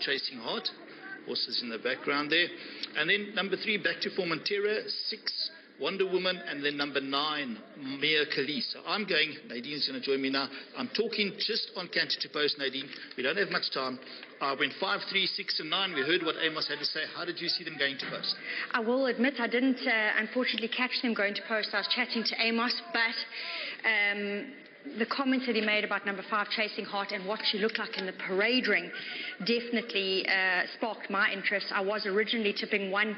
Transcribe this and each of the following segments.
Chasing Heart. Horses in the background there. And then number 3, Back to Formentera. 6, Wonder Woman. And then number 9, Mia Khalees. So I'm going, Nadine's going to join me now. I'm talking just on Canter to Post, Nadine. We don't have much time. I went 5, 3, 6 and 9. We heard what Amos had to say. How did you see them going to Post? I will admit I didn't unfortunately catch them going to Post. I was chatting to Amos, but the comments that he made about number 5, Chasing Heart, and what she looked like in the parade ring definitely sparked my interest. I was originally tipping 1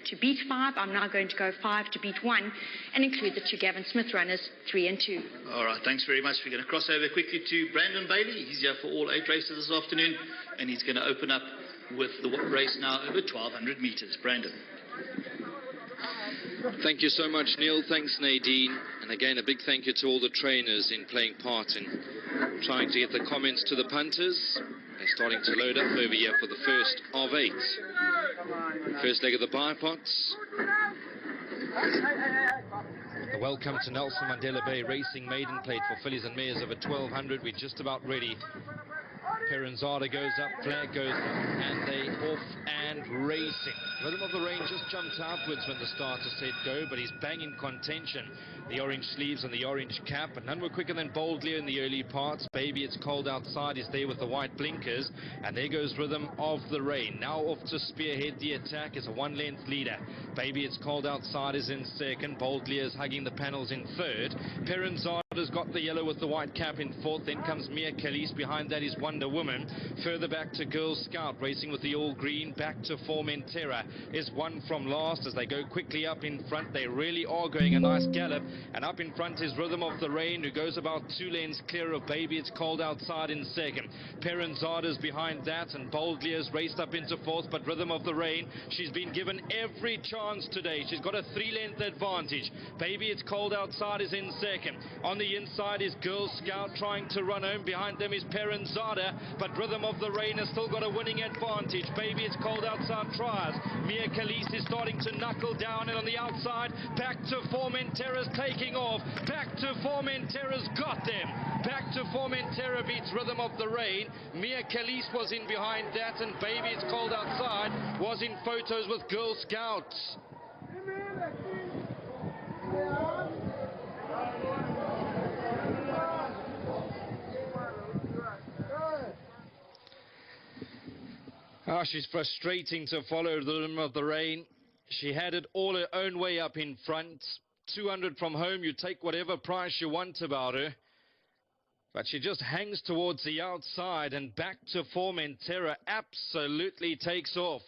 to beat 5. I'm now going to go 5 to beat 1 and include the 2 Gavin Smith runners, 3 and 2. All right, thanks very much. We're going to cross over quickly to Brandon Bailey. He's here for all 8 races this afternoon, and he's going to open up with the race now over 1,200 metres. Brandon. Thank you so much, Neil. Thanks, Nadine. And again, a big thank you to all the trainers in playing part in trying to get the comments to the punters. They're starting to load up over here for the first of 8. First leg of the bipots. Welcome to Nelson Mandela Bay Racing Maiden Plate for fillies and mares over 1,200. We're just about ready. Peranzada goes up, flag goes up, and they off and racing. Rhythm of the Rain just jumped outwards when the starter said go, but he's banging contention. The orange sleeves and the orange cap, but none were quicker than Boldly in the early parts. Baby It's Cold Outside is there with the white blinkers, and there goes Rhythm of the Rain. Now off to spearhead the attack is a 1-length leader. Baby It's Cold Outside is in second. Boldly is hugging the panels in third. Peranzada's got the yellow with the white cap in fourth. Then comes Mia Khalees. Behind that is Wonder Woman. Further back to Girl Scout, racing with the all green. Back to Formentera is one from last as they go quickly up in front. They really are going a nice gallop. And up in front is Rhythm of the Rain, who goes about 2 lengths clear of Baby It's Cold Outside in second. Peranzada's behind that, and Boldly has raced up into fourth, but Rhythm of the Rain, she's been given every chance today. She's got a 3-length advantage. Baby It's Cold Outside is in second. On the inside is Girl Scout trying to run home. Behind them is Peranzada, but Rhythm of the Rain has still got a winning advantage. Baby It's Cold Outside tries. Mia Khalees is starting to knuckle down, and on the outside, Back to Formentera's taking off. Back to Formentera's got them. Back to Formentera beats Rhythm of the Rain. Mia Khalees was in behind that, and Baby It's Cold Outside was in photos with Girl Scouts. She's frustrating to follow the Rhythm of the Rain. She had it all her own way up in front. 200 from home, you take whatever price you want about her. But she just hangs towards the outside, and Back to Formentera absolutely takes off.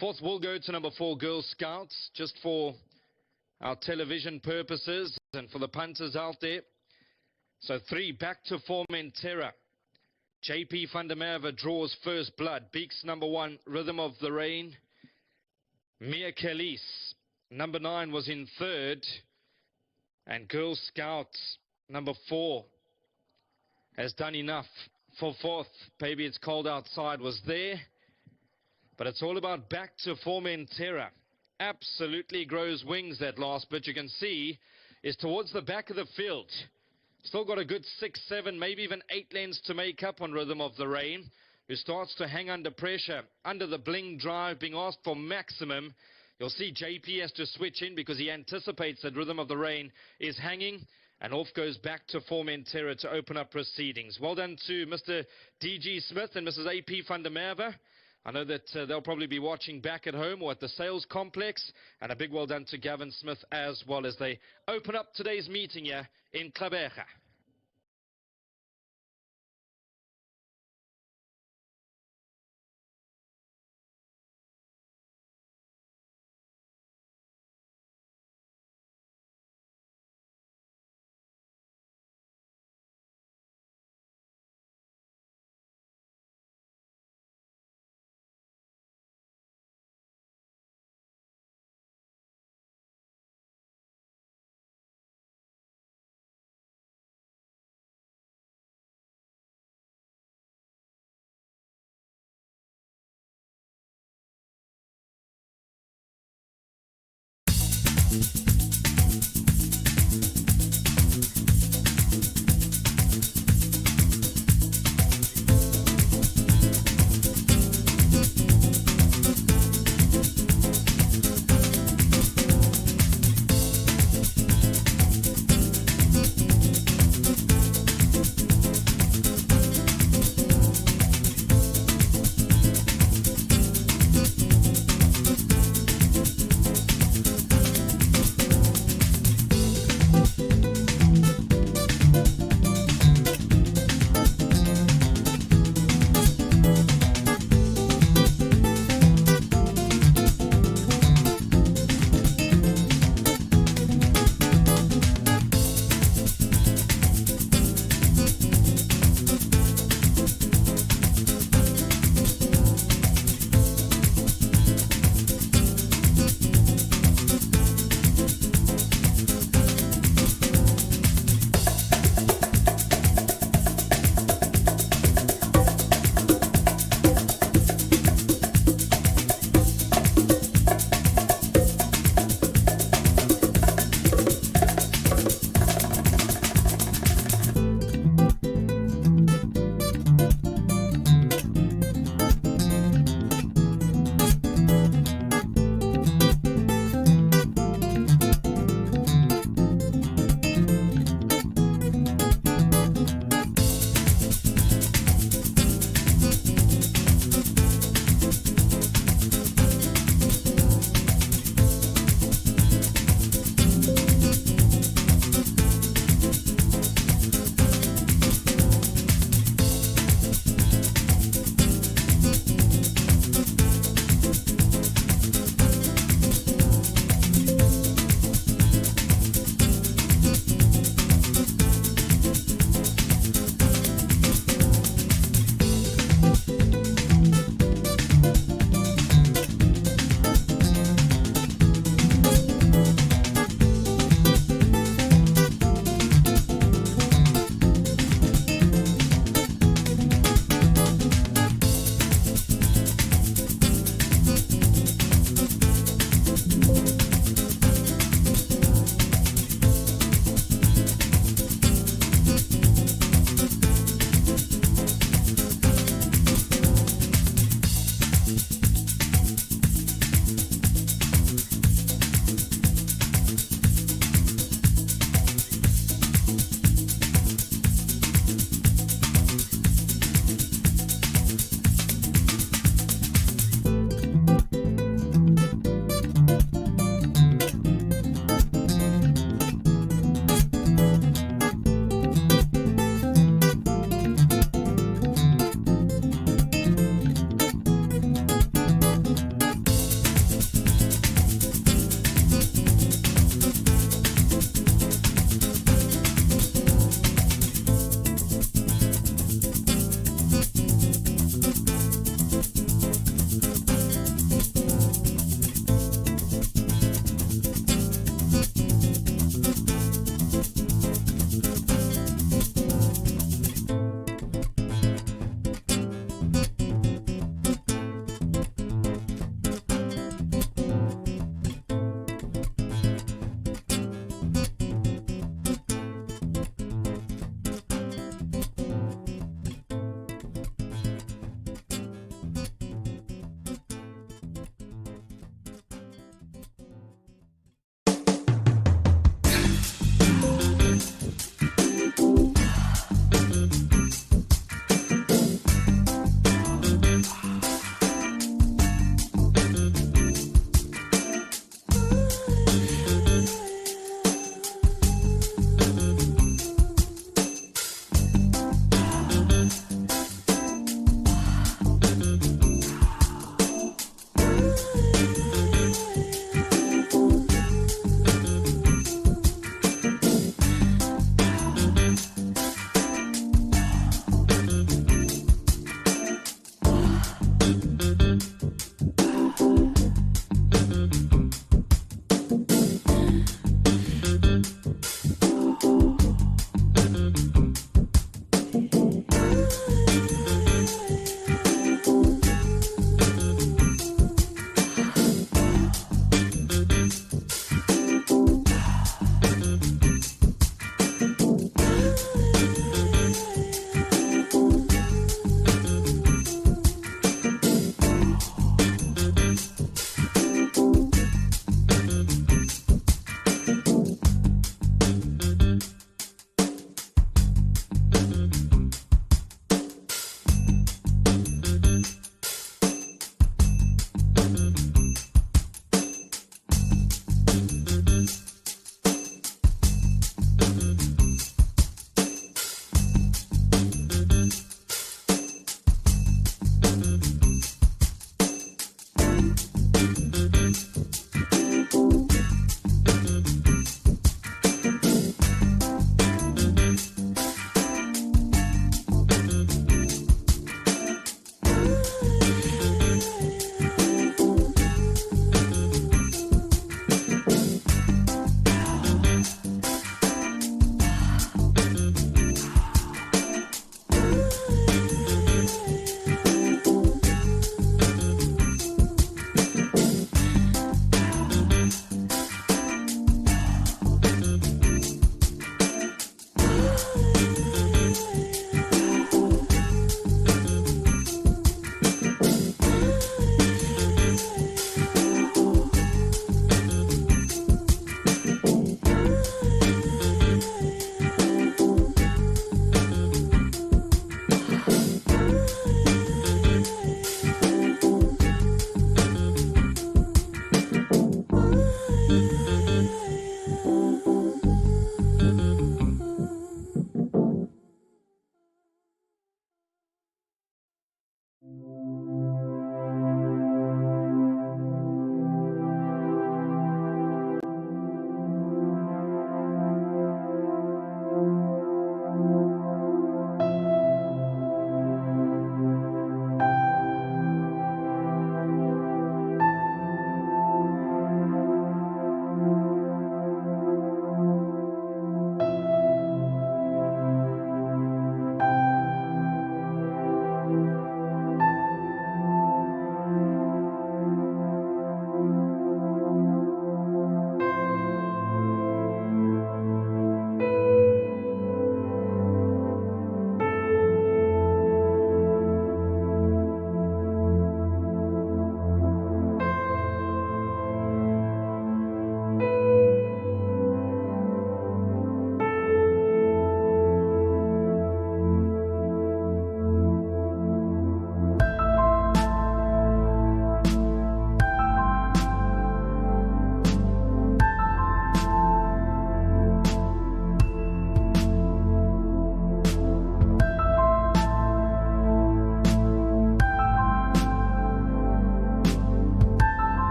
Fourth will go to number 4, Girl Scouts, just for our television purposes and for the punters out there. So 3, Back to Formentera. JP van der Merwe draws first blood. Beaks number 1, Rhythm of the Rain. Mia Khalees, number 9, was in third. And Girl Scouts, number 4, has done enough for fourth. Baby It's Cold Outside was there. But it's all about Back to Formentera. Absolutely grows wings, that last bit. You can see is towards the back of the field. Still got a good 6, 7, maybe even 8 lengths to make up on Rhythm of the Rain, who starts to hang under pressure, under the bling drive, being asked for maximum. You'll see JP has to switch in because he anticipates that Rhythm of the Rain is hanging, and off goes Back to Formentera to open up proceedings. Well done to Mr. D.G. Smith and Mrs. A.P. van der Merwe. I know that they'll probably be watching back at home or at the sales complex. And a big well done to Gavin Smith as well as they open up today's meeting here in Klaberga.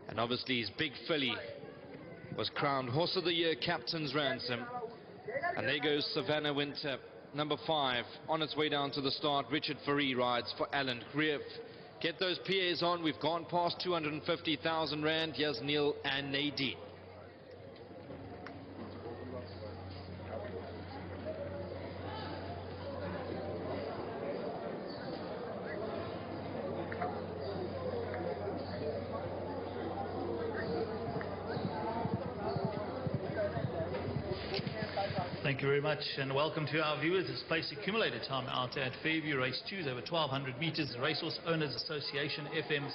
And obviously his big filly was crowned Horse of the Year, Captain's Ransom. And there goes Savannah Winter, number 5, on its way down to the start. Richard Fourie rides for Alan Greif. Get those PAs on. We've gone past 250,000 Rand. Here's Neil and Nadine. Thank you very much, and welcome to our viewers. It's place accumulator time out at Fairview Race 2. Over 1,200 metres. The Racehorse Owners Association FM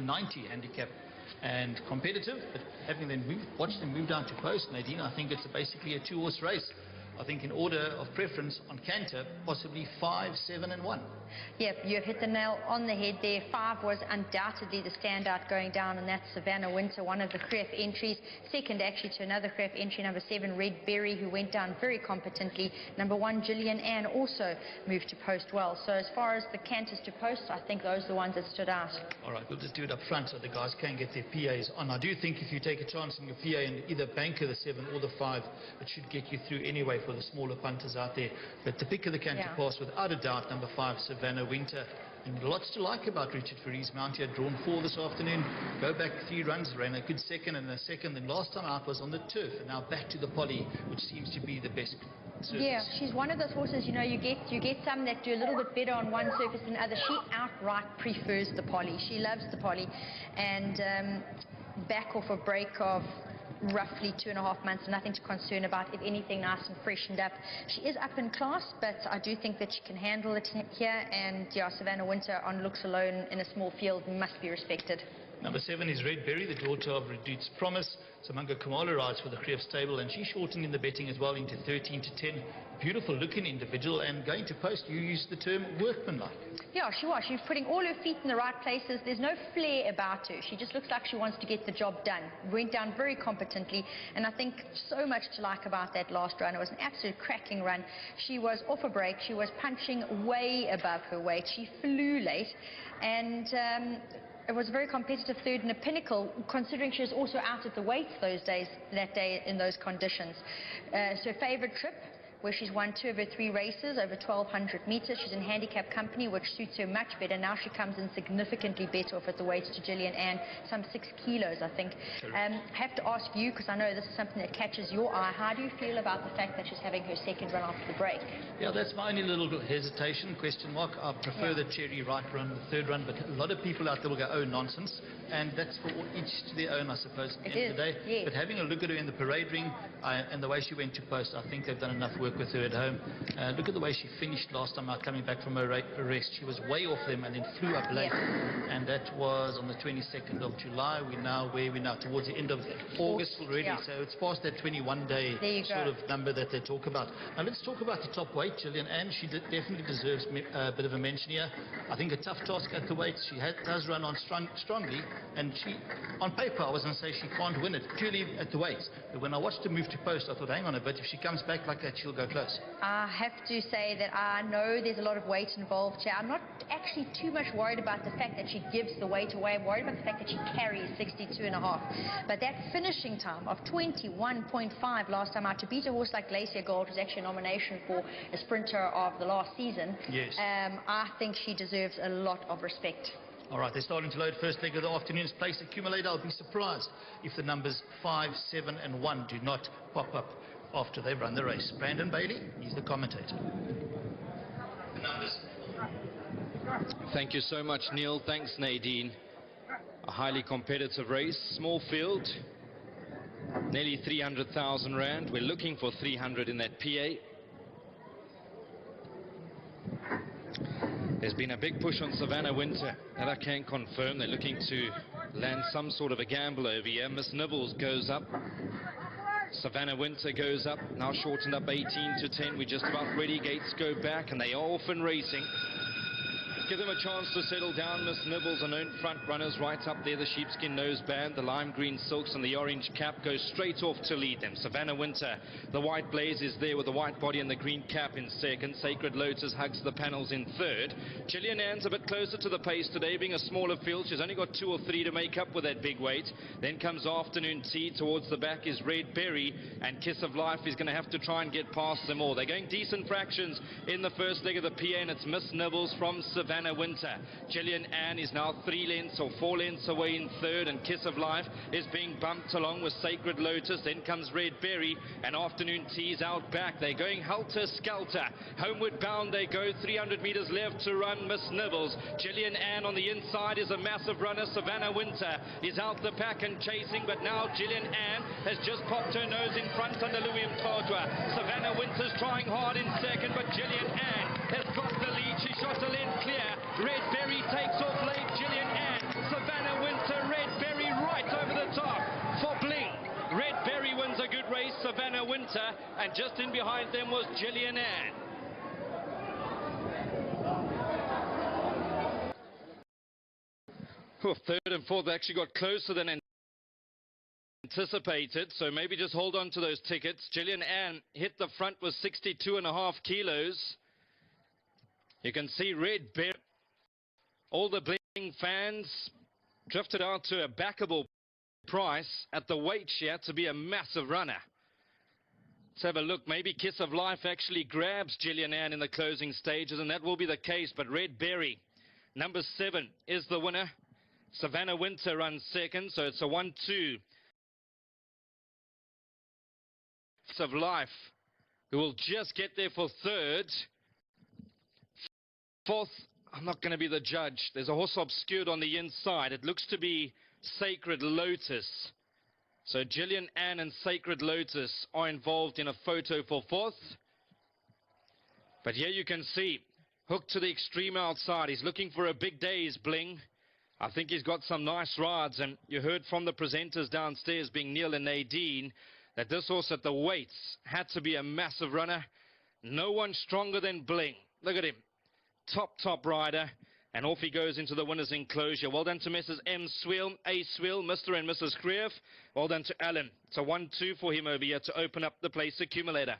90 handicap and competitive. But having then watched them move down to post, Nadine, I think it's basically a 2-horse race. I think in order of preference on canter, possibly 5, 7 and 1. Yep, you've hit the nail on the head there. 5 was undoubtedly the standout going down, and that's Savannah Winter, one of the Greif entries. Second, actually, to another Greif entry, number 7, Red Berry, who went down very competently. Number 1, Gillian Ann, also moved to post well. So as far as the canters to post, I think those are the ones that stood out. All right, we'll just do it up front so the guys can get their PAs on. I do think if you take a chance in your PA and either banker the 7 or the 5, it should get you through anyway for the smaller punters out there. But the pick of the canter pass, without a doubt, number 5, Savannah Winter. And lots to like about Richard Fourie's mount here. Drawn 4 this afternoon. Go back 3 runs, ran a good second and a second. And last time out was on the turf. And now back to the poly, which seems to be the best surface. Yeah, she's one of those horses, you know, you get some that do a little bit better on one surface than others. She outright prefers the poly. She loves the poly. And back off a break of roughly 2.5 months, nothing to concern about. If anything, nice and freshened up. She is up in class, but I do think that she can handle it here. And yeah, Savannah Winter on looks alone in a small field must be respected. Number 7 is Red Berry, the daughter of Redute's Promise. Samanga Kamala rides for the Greif stable, and she shortened in the betting as well into 13 to 10. Beautiful looking individual, and going to post, you used the term workmanlike. Yeah, she was. She was putting all her feet in the right places. There's no flair about her. She just looks like she wants to get the job done. Went down very competently, and I think so much to like about that last run. It was an absolute cracking run. She was off a break. She was punching way above her weight. She flew late, and it was a very competitive third and a pinnacle, considering she was also out at the weights that day in those conditions. So favourite trip, where she's won 2 of her 3 races over 1,200 metres. She's in handicap company, which suits her much better. Now she comes in significantly better off at the weights to Gillian Ann, some 6 kilos, I think. Have to ask you, because I know this is something that catches your eye, how do you feel about the fact that she's having her second run after the break? Yeah, that's my only little hesitation, question mark. I prefer the Cherry right run, the third run, but a lot of people out there will go, oh, nonsense. And that's for each to their own, I suppose, at the end of the day. Yes. But having a look at her in the parade ring and the way she went to post, I think they've done enough work with her at home. Look at the way she finished last time out, coming back from her rest. She was way off them and then flew up late. And that was on the 22nd of July. We're now towards the end of August already. Yeah. So it's past that 21-day sort of number that they talk about. Now let's talk about the top weight, Gillian Ann. She definitely deserves a bit of a mention here. I think a tough task at the weights. She does run on strongly, and she, on paper, I was going to say she can't win it purely at the weights. But when I watched her move to post, I thought, hang on a bit, if she comes back like that, she'll go close. I have to say that I know there's a lot of weight involved here. I'm not actually too much worried about the fact that she gives the weight away. I'm worried about the fact that she carries 62.5. But that finishing time of 21.5 last time out, to beat a horse like Glacier Gold, who's actually a nomination for a sprinter of the last season, yes. I think she deserves a lot of respect. All right, they're starting to load first leg of the afternoon's place accumulator. I'll be surprised if the numbers 5, 7 and 1 do not pop up after they've run the race. Brandon Bailey, he's the commentator. The numbers. Thank you so much, Neil. Thanks, Nadine. A highly competitive race, small field, nearly 300,000 Rand. We're looking for 300 in that PA. There's been a big push on Savannah Winter, and I can confirm they're looking to land some sort of a gamble over here. Miss Nibbles goes up. Savannah Winter goes up, now shortened up 18 to 10. We're just about ready. Gates go back, and they are off and racing. Give them a chance to settle down. Miss Nibbles, and own front runners right up there. The sheepskin nose band, the lime green silks and the orange cap go straight off to lead them. Savannah Winter, the white blaze is there with the white body and the green cap in second. Sacred Lotus hugs the panels in third. Gillian Ann's a bit closer to the pace today, being a smaller field. She's only got 2 or 3 to make up with that big weight. Then comes Afternoon Tea. Towards the back is Red Berry, and Kiss of Life is going to have to try and get past them all. They're going decent fractions in the first leg of the PA, and it's Miss Nibbles from Savannah Winter. Gillian Ann is now 3 lengths or 4 lengths away in third, and Kiss of Life is being bumped along with Sacred Lotus. Then comes Red Berry, and Afternoon Tea's out back. They're going helter-skelter. Homeward bound they go, 300 meters left to run. Miss Nibbles. Gillian Ann on the inside is a massive runner. Savannah Winter is out the pack and chasing, but now Gillian Ann has just popped her nose in front under Louis Mtotwa. Savannah Winter's trying hard in second, but Gillian Ann has got the lead. She shot a length clear. Red Berry takes off late. Gillian Ann, Savannah Winter, Red Berry right over the top for Bling. Red Berry wins a good race, Savannah Winter, and just in behind them was Gillian Ann. Oh, third and fourth actually got closer than anticipated, so maybe just hold on to those tickets. Gillian Ann hit the front with 62.5 kilos. You can see Red Berry. All the Bling fans drifted out to a backable price. At the weight, she had to be a massive runner. Let's have a look. Maybe Kiss of Life actually grabs Gillian Ann in the closing stages, and that will be the case. But Red Berry, number 7, is the winner. Savannah Winter runs second, so it's a 1-2. Kiss of Life, who will just get there for third. Fourth, I'm not going to be the judge. There's a horse obscured on the inside. It looks to be Sacred Lotus. So Gillian Ann and Sacred Lotus are involved in a photo for fourth. But here you can see, hooked to the extreme outside. He's looking for a big day, is Bling. I think he's got some nice rides, and you heard from the presenters downstairs, being Neil and Nadine, that this horse at the weights had to be a massive runner. No one stronger than Bling. Look at him. Top rider, and off he goes into the winner's enclosure. Well done to Mrs. M. Sweel, A. Sweel, Mr. and Mrs. Kreef. Well done to Alan. It's a 1-2 for him over here to open up the place accumulator.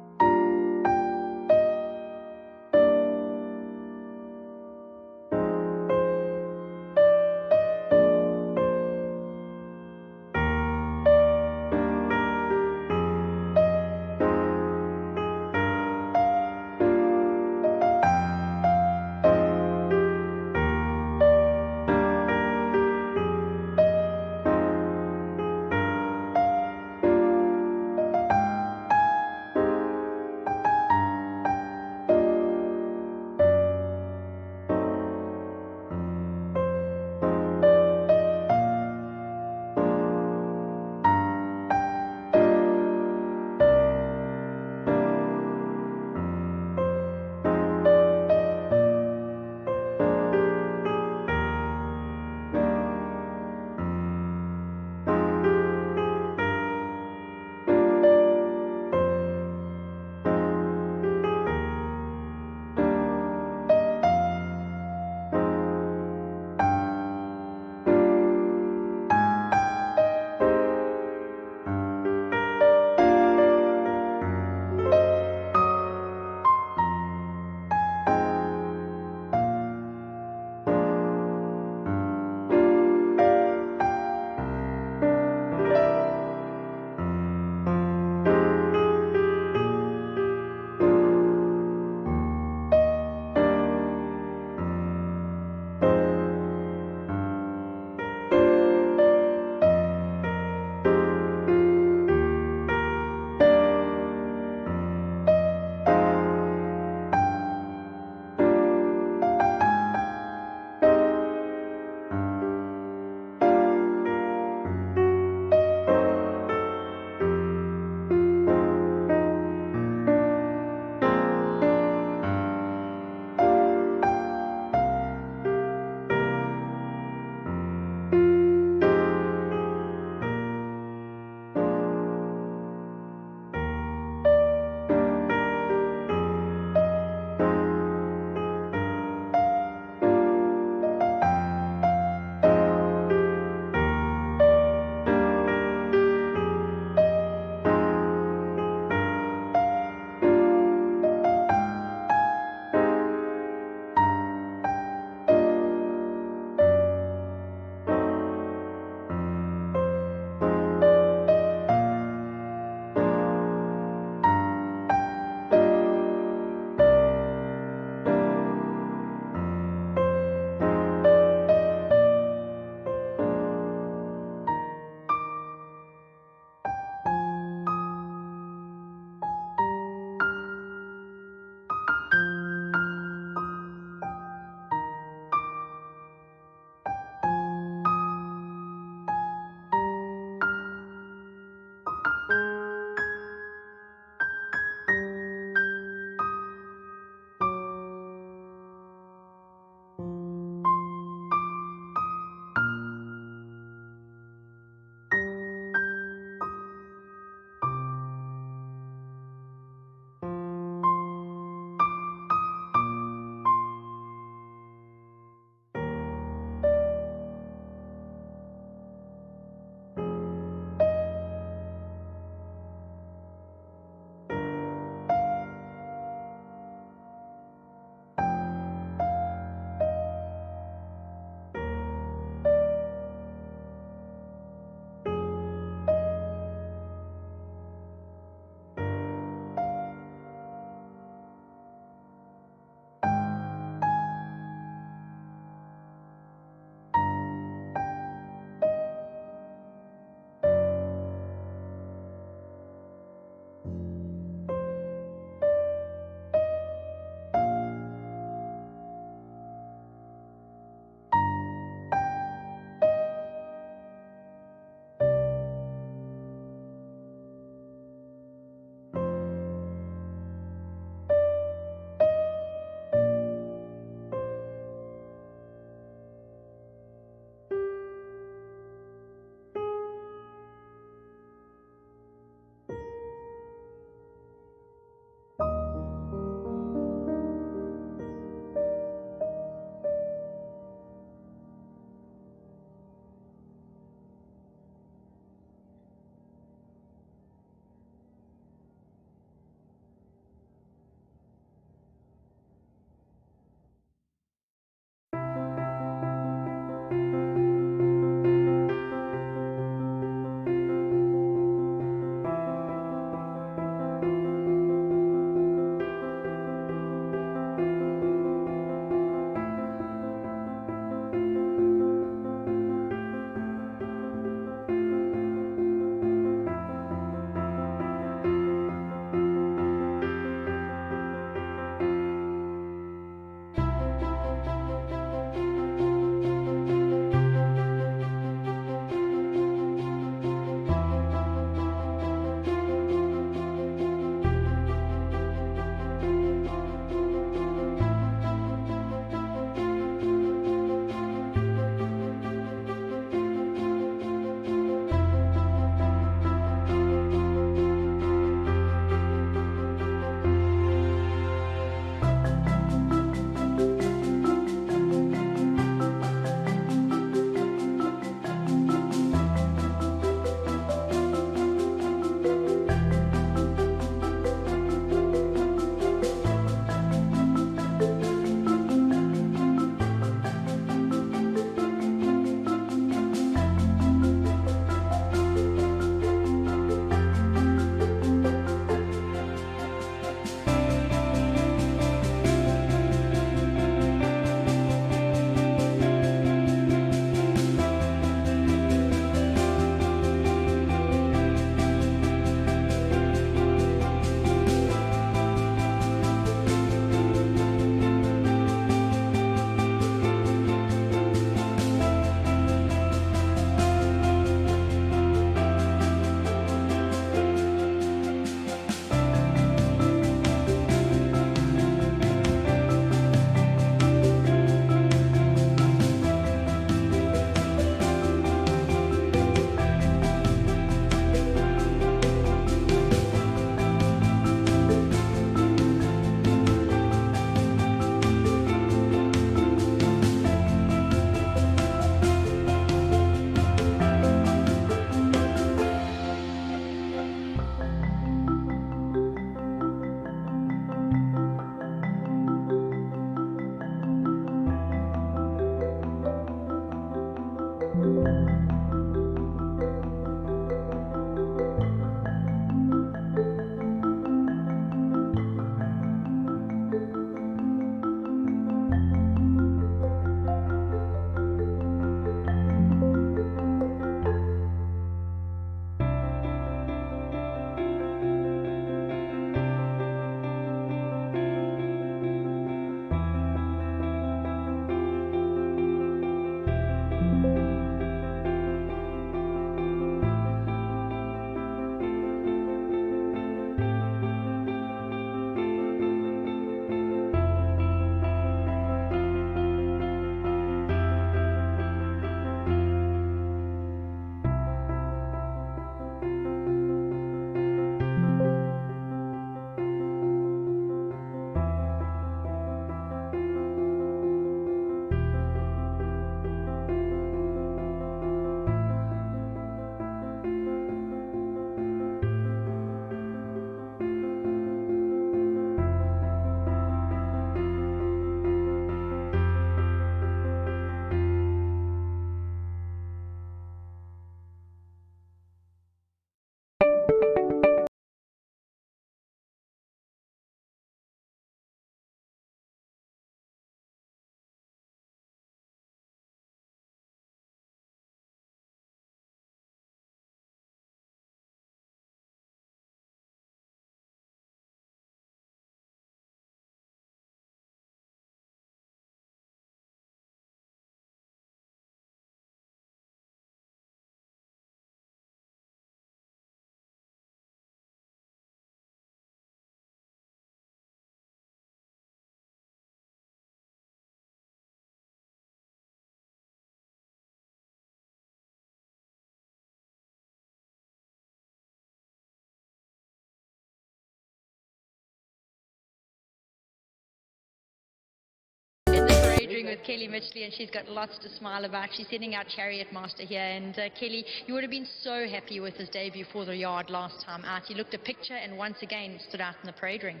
with Kelly Mitchley, and she's got lots to smile about. She's sending out Chariot Master here. And Kelly, you would have been so happy with his debut for the yard last time out. He looked a picture and once again stood out in the parade ring.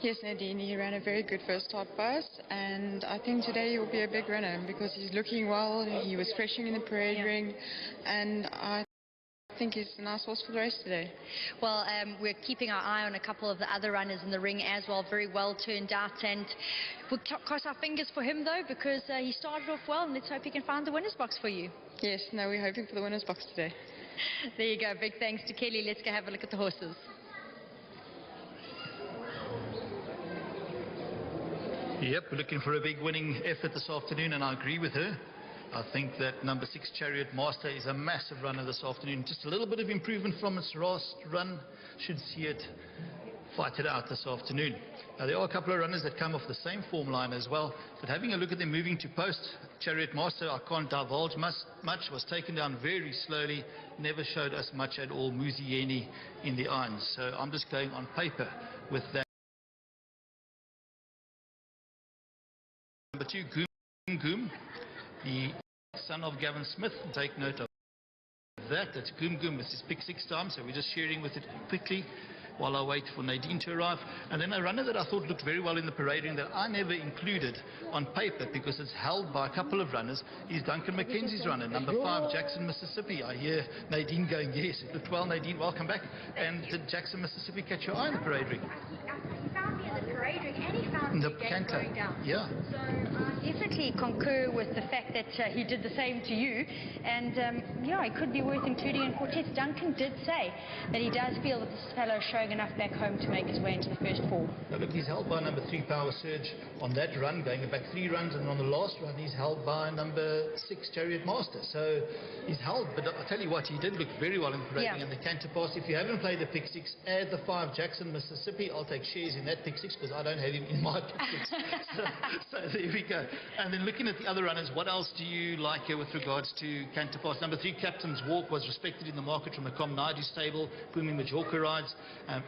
Yes, Nadine, he ran a very good first start for us, and I think today he will be a big runner because he's looking well, he was freshing in the parade ring, and I think he's a nice horse for the race today. Well, we're keeping our eye on a couple of the other runners in the ring as well, very well turned out, and we'll cross our fingers for him though, because he started off well, and let's hope he can find the winner's box for you. Yes, no, we're hoping for the winner's box today. There you go, big thanks to Kelly. Let's go have a look at the horses. Yep, we're looking for a big winning effort this afternoon, and I agree with her. I think that number 6 Chariot Master is a massive runner this afternoon. Just a little bit of improvement from its last run. Should see it fight it out this afternoon. Now, there are a couple of runners that come off the same form line as well, but having a look at them moving to post, Chariot Master, I can't divulge much, was taken down very slowly, never showed us much at all, Muzieni in the irons. So I'm just going on paper with that. Number 2, Goom Goom, the son of Gavin Smith. Take note of that. That's Goom Goom. This is pick 6 time, so we're just sharing with it quickly while I wait for Nadine to arrive. And then a runner that I thought looked very well in the parade ring that I never included on paper because it's held by a couple of runners is Duncan McKenzie's runner, number 5, Jackson, Mississippi. I hear Nadine going, yes, it looked well, Nadine, welcome back. And did Jackson, Mississippi catch your eye in the parade ring? He found me in the parade ring, and he found me again going down. Yeah. So I definitely concur with the fact that he did the same to you, and yeah, it could be worth including in quartets. Duncan did say that he does feel that this fellow is showing enough back home to make his way into the first 4. Now look, he's held by number 3 Power Surge on that run, going back 3 runs, and on the last run he's held by number 6 Chariot Master. So he's held, but I'll tell you what, he did look very well in the parade ring and the canter pass. If you haven't played the pick 6, add the 5 Jackson, Mississippi. I'll take shares in that pick 6 because I don't have him in my pick 6. so there we go. And then looking at the other runners, what else do you like here with regards to canter pass? Number 3 Captain's Walk was respected in the market from the Com Naidu stable. Pumi Majorca rides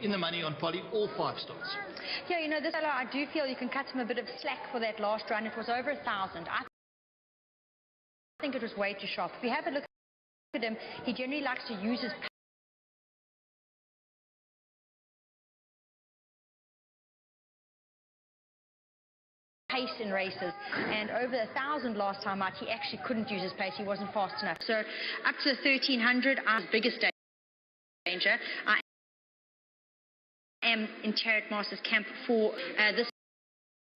in the money on Polly, all 5 starts. Yeah, you know, this fellow, I do feel you can cut him a bit of slack for that last run. It was over 1,000. I think it was way too sharp. If you have a look at him, he generally likes to use his pace in races, and over 1,000 last time out, he actually couldn't use his pace. He wasn't fast enough. So up to 1,300, our biggest danger. I am in Chariot Master's camp for this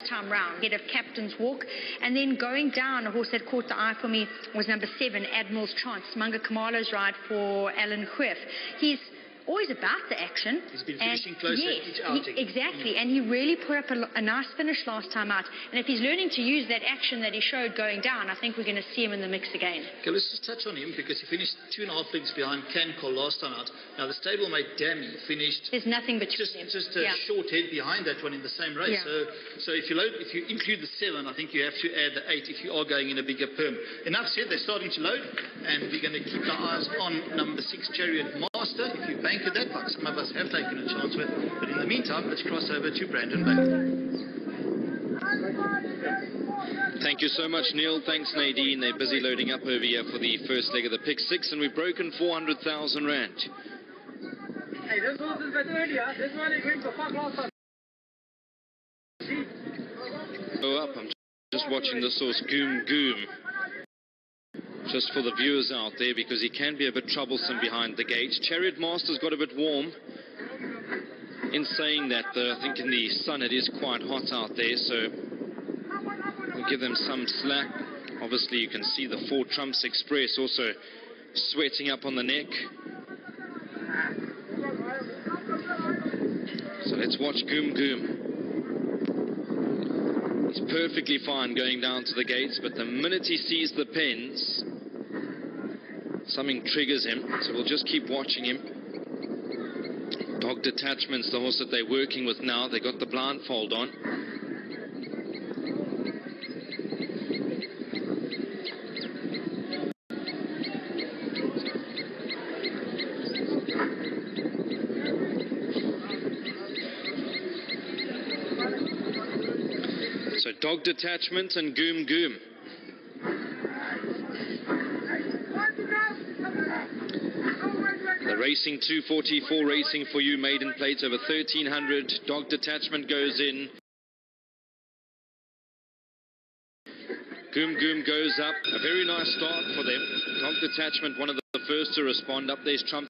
time round, head of Captain's Walk, and then going down, a horse that caught the eye for me was number 7 Admiral's Chance, Manga Kamalo's ride for Alan Huef. He's always about the action. He's been finishing close at each outing. Exactly, and he really put up a nice finish last time out. And if he's learning to use that action that he showed going down, I think we're going to see him in the mix again. Okay, let's just touch on him because he finished 2.5 lengths behind Cancol last time out. Now the stablemate Dammy finished. There's nothing between them. Just a short head behind that one in the same race. Yeah. So if you include the 7, I think you have to add the 8 if you are going in a bigger perm. Enough said. They're starting to load, and we're going to keep our eyes on number 6 Chariot Master. If you bank at that, like some of us have taken a chance with. But in the meantime, let's cross over to Brandon Bay. Thank you so much, Neil. Thanks, Nadine. They're busy loading up over here for the first leg of the pick 6, and we've broken 400,000 rand. Hey, this horse is a bit earlier. This one is going for fuck last time. Go up. I'm just watching this horse, Goom Goom. Just for the viewers out there, because he can be a bit troublesome behind the gate. Chariot Master's got a bit warm. In saying that, though, I think in the sun it is quite hot out there, so we'll give them some slack. Obviously, you can see the 4 Trumps Express also sweating up on the neck. So let's watch Goom Goom. He's perfectly fine going down to the gates, but the minute he sees the pens, something triggers him, so we'll just keep watching him. Dog Detachment's the horse that they're working with now. They got the blindfold on. So Dog Detachment and Goom Goom. The Racing 244 Racing for You maiden plates over 1,300. Dog Detachment goes in. Goom Goom goes up. A very nice start for them. Dog Detachment, one of the first to respond. Up there's Trump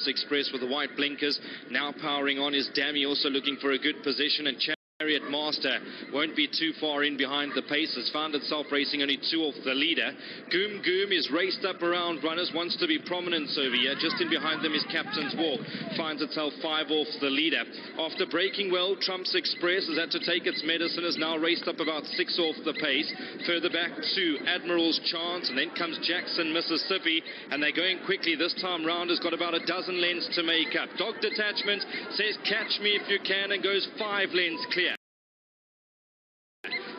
Express with the white blinkers. Now powering on is Dammy, also looking for a good position. And Chariot Master won't be too far in behind the paces. Found itself racing only 2 off the leader. Goom Goom is raced up around runners, wants to be prominent over here. Just in behind them is Captain's Walk. Finds itself 5 off the leader. After breaking well, Trump's Express has had to take its medicine, is now raced up about 6 off the pace. Further back to Admiral's Chance, and then comes Jackson, Mississippi, and they're going quickly. This time round has got about a dozen lengths to make up. Dog Detachment says catch me if you can and goes 5 lengths clear.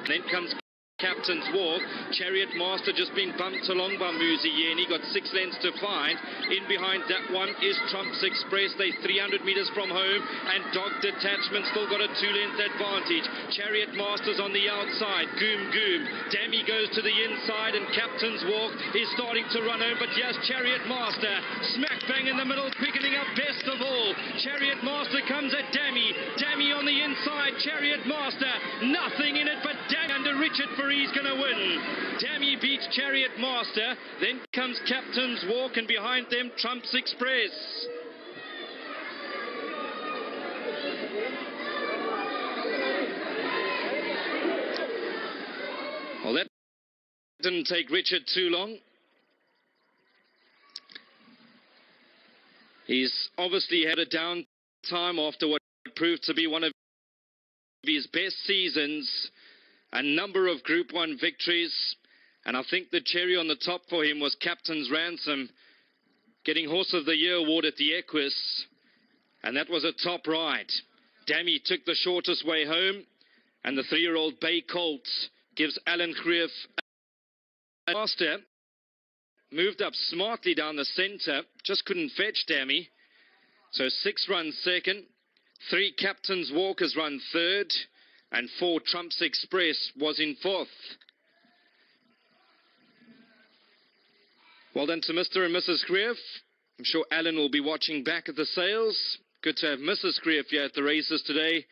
Then comes Captain's Walk. Chariot Master just being bumped along by Muzi Yeni. Got 6 lengths to find. In behind that one is Trump's Express. They 300 meters from home. And Dog Detachment still got a 2-length advantage. Chariot Master's on the outside. Goom Goom. Dammy goes to the inside. And Captain's Walk is starting to run home. But yes, Chariot Master smack bang in the middle, picking up best of all. Chariot Master comes at Dammy. Dammy on the inside. Chariot Master. Nothing in it but Dammy under Richard He's going to win. Dammy beats Chariot Master. Then comes Captain's Walk, and behind them, Trump's Express. Well, that didn't take Richard too long. He's obviously had a down time after what proved to be one of his best seasons. A number of Group 1 victories, and I think the cherry on the top for him was Captain's Ransom, getting Horse of the Year award at the Equus, and that was a top ride. Dammy took the shortest way home, and the 3-year-old Bay Colt gives Alan Greef a master. Moved up smartly down the centre, just couldn't fetch Dammy. So 6 runs second, 3 Captain's Walk has run third, and 4 Trump's Express was in 4th. Well done to Mr. and Mrs. Greef. I'm sure Alan will be watching back at the sales. Good to have Mrs. Greef here at the races today.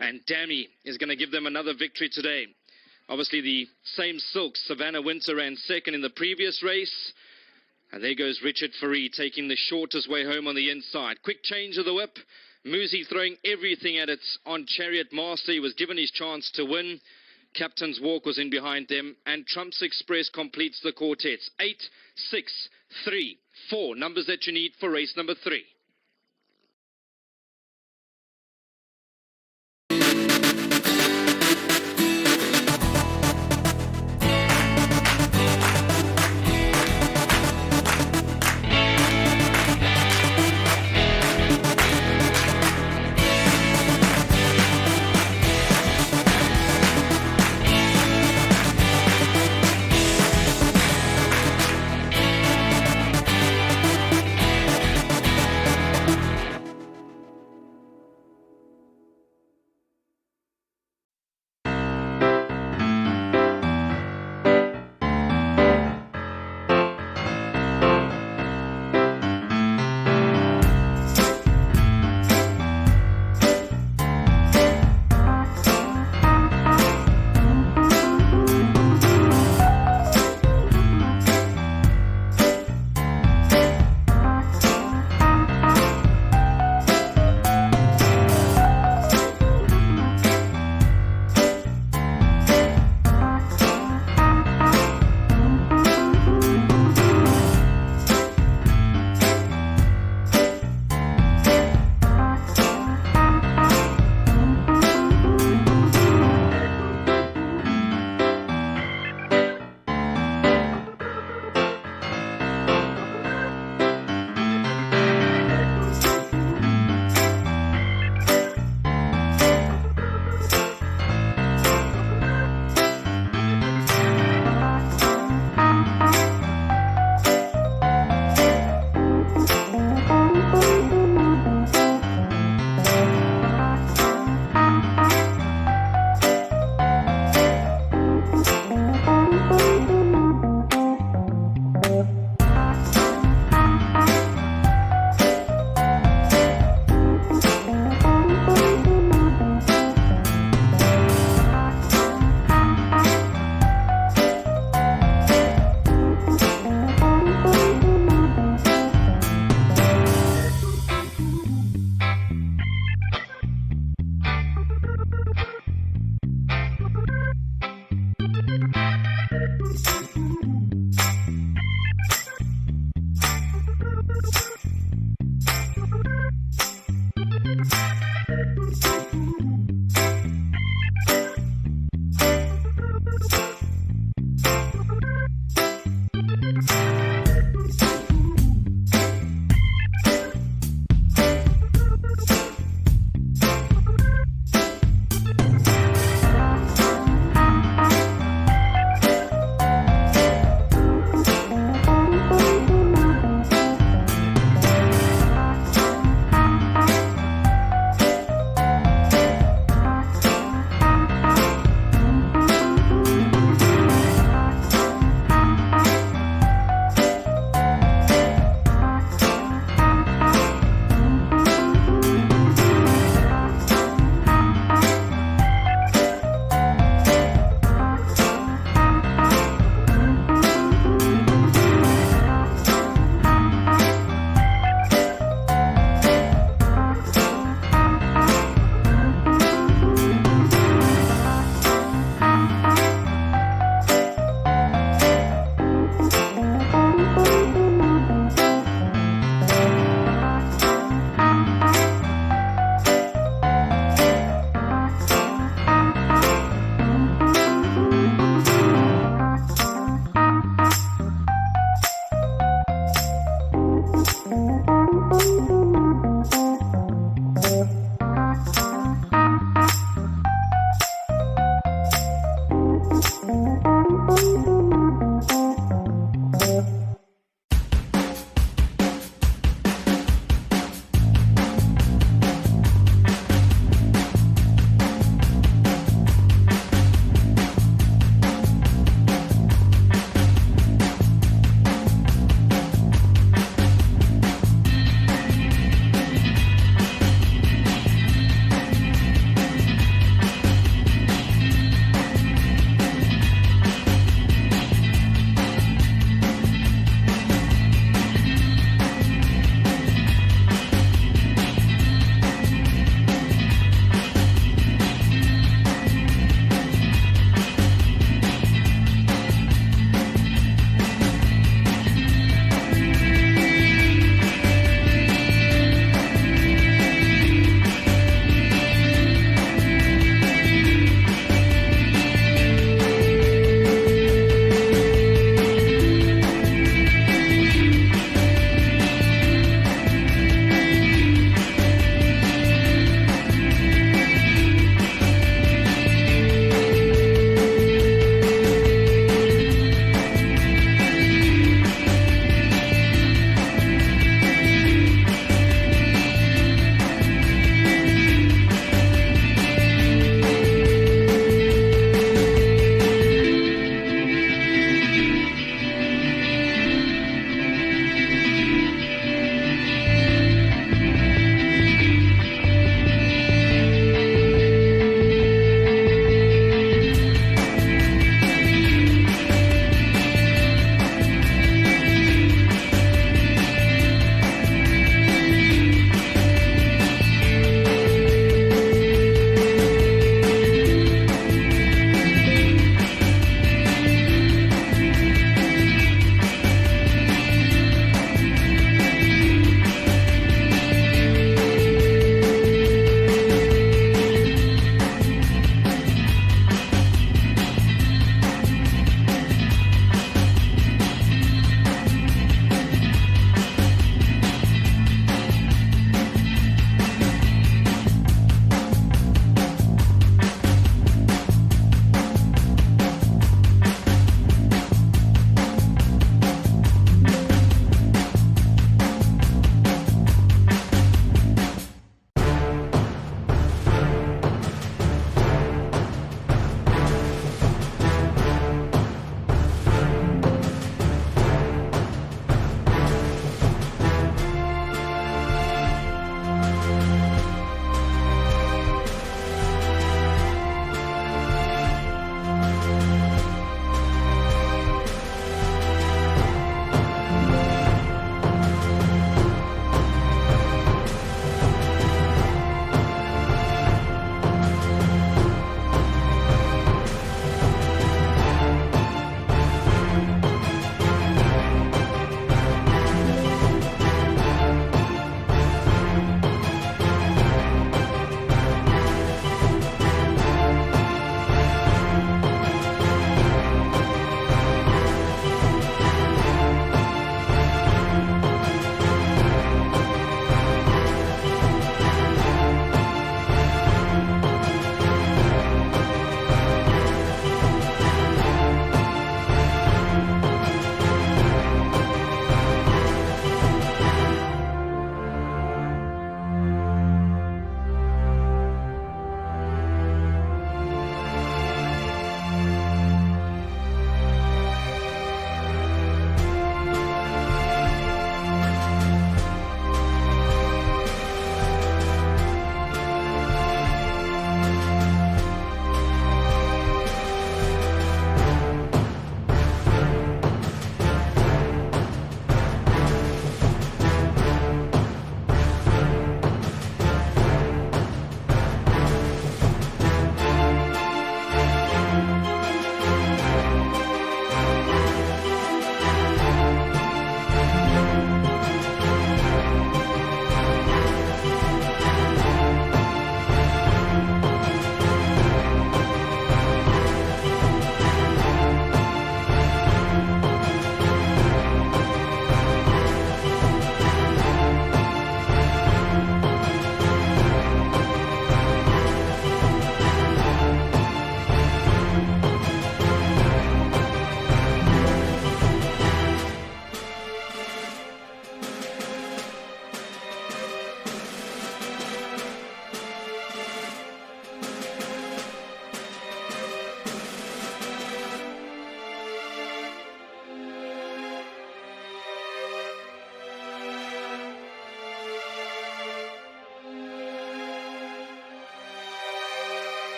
And Dammy is going to give them another victory today. Obviously the same silk, Savannah Winter ran second in the previous race. And there goes Richard Faree taking the shortest way home on the inside. Quick change of the whip. Muzi throwing everything at it on Chariot Master. He was given his chance to win. Captain's Walk was in behind them. And Trump's Express completes the quartets. 8, 6, 3, 4. Numbers that you need for race number 3.